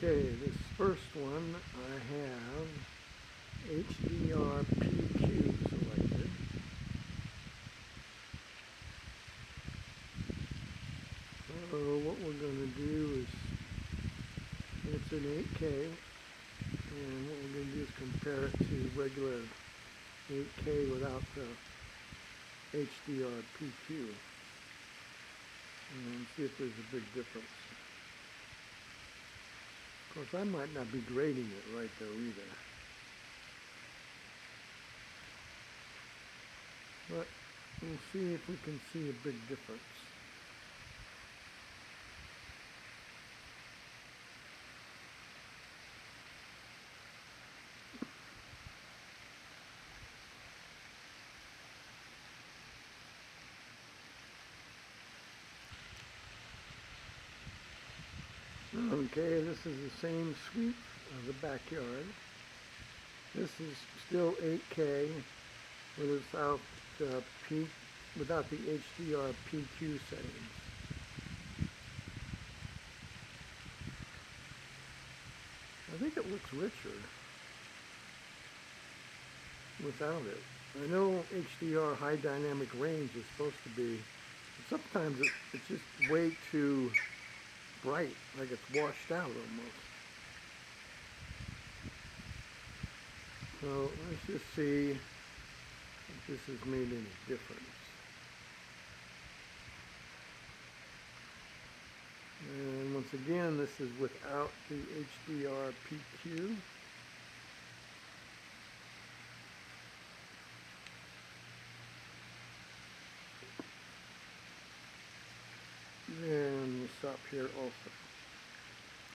Okay, this first one I have HDR PQ selected. So what we're going to do is, it's an 8K, and what we're going to do is compare it to regular 8K without the HDR PQ, and see if there's a big difference. Of course, I might not be grading it right though either. But we'll see if we can see a big difference. Okay, this is the same sweep of the backyard. This is still 8K without the HDR PQ settings. I think it looks richer without it. I know HDR high dynamic range is supposed to be, but sometimes it's just way too bright, like it's washed out almost. So let's just see if this has made any difference. And once again, this is without the HDR PQ. And we'll stop here also.